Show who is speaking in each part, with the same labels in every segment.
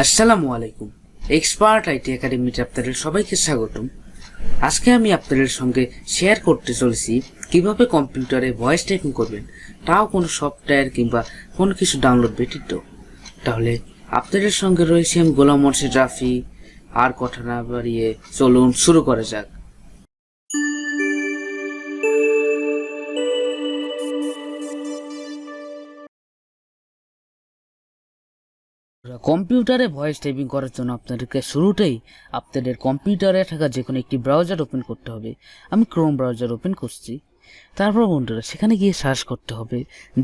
Speaker 1: আসসালামু আলাইকুম। Expert IT একাডেমিতে আপনাদের সবাইকে স্বাগতম। আজকে আমি আপনাদের সঙ্গে শেয়ার করতে চলেছি কিভাবে কম্পিউটারে ভয়েস টাইপিং করবেন, তাও কোনো সফটওয়্যার কিংবা কোনো কিছু ডাউনলোড ব্যতীত। তাহলে আপনাদের সঙ্গে রয়েছে আমি গোলাম মোর্শেদ রাফি। আর কথা না বাড়িয়ে চলুন শুরু করা যাক। কম্পিউটারে ভয়েস টাইপিং করার জন্য আপনাদেরকে শুরুতেই আপনাদের কম্পিউটারে থাকা যে কোনো একটি ব্রাউজার ওপেন করতে হবে। আমি ক্রোম ব্রাউজার ওপেন করছি। তারপর বন্ধুরা সেখানে গিয়ে সার্চ করতে হবে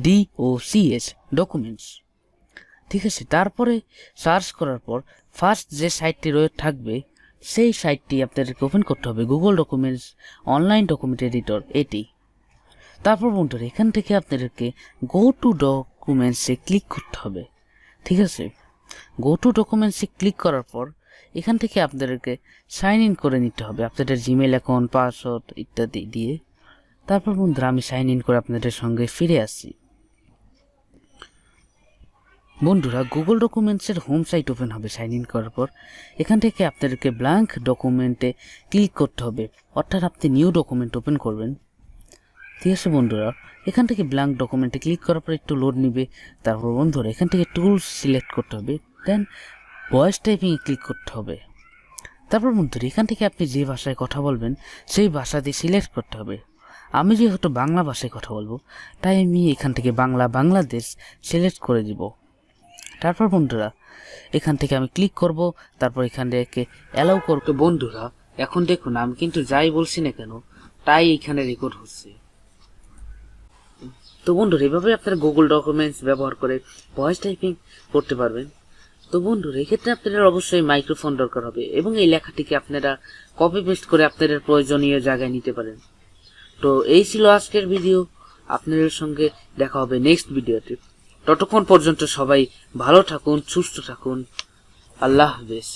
Speaker 1: DOCS ডকুমেন্টস, ঠিক আছে। তারপরে সার্চ করার পর ফার্স্ট যে সাইটটি থাকবে সেই সাইটটি আপনাদেরকে ওপেন করতে হবে, Google documents online document editor এটি। তারপর বন্ধুরা এখান থেকে আপনাদেরকে গো টু ডকুমেন্টসে ক্লিক করতে হবে, ঠিক আছে। গো টু ডকুমেন্টসে ক্লিক করার পর এখান থেকে আপনাদেরকে সাইন ইন করে নিতে হবে আপনাদের জিমেল অ্যাকাউন্ট, পাসওয়ার্ড ইত্যাদি দিয়ে। তারপর বন্ধুরা আমি সাইন ইন করে আপনাদের সঙ্গে ফিরে আসছি। বন্ধুরা গুগল ডকুমেন্টসের হোম সাইট ওপেন হবে সাইন ইন করার পর। এখান থেকে আপনাদেরকে ব্ল্যাঙ্ক ডকুমেন্টে ক্লিক করতে হবে, অর্থাৎ আপনি নিউ ডকুমেন্ট ওপেন করবেন, ঠিক আছে বন্ধুরা। এখান থেকে ব্ল্যাঙ্ক ডকুমেন্টে ক্লিক করার পর একটু লোড নিবে। তারপর বন্ধুরা এখান থেকে টুলস সিলেক্ট করতে হবে, দেন ভয়েস টাইপিংয়ে ক্লিক করতে হবে। তারপর বন্ধুরা এখান থেকে আপনি যে ভাষায় কথা বলবেন সেই ভাষা দিয়ে সিলেক্ট করতে হবে। আমি যেহেতু বাংলা ভাষায় কথা বলবো তাই আমি এখান থেকে বাংলাদেশ সিলেক্ট করে দিব। তারপর বন্ধুরা এখান থেকে আমি ক্লিক করব, তারপর এখান থেকে অ্যালাউ করতে। বন্ধুরা এখন দেখুন আমি কিন্তু যাই বলছি না কেন তাই এখানে রেকর্ড হচ্ছে। তো বন্ধুরা এভাবে আপনারা গুগল ডকুমেন্টস ব্যবহার করে ভয়েস টাইপিং করতে পারবেন। তো বন্ধুরা এক্ষেত্রে আপনাদের অবশ্যই মাইক্রোফোন দরকার হবে এবং এই লেখাটিকে আপনারা কপি পেস্ট করে আপনাদের প্রয়োজনীয় জায়গায় নিতে পারেন। তো এই ছিল আজকের ভিডিও। আপনাদের সঙ্গে দেখা হবে নেক্সট ভিডিওতে। ততক্ষণ পর্যন্ত সবাই ভালো থাকুন, সুস্থ থাকুন। আল্লাহ হাফেজ।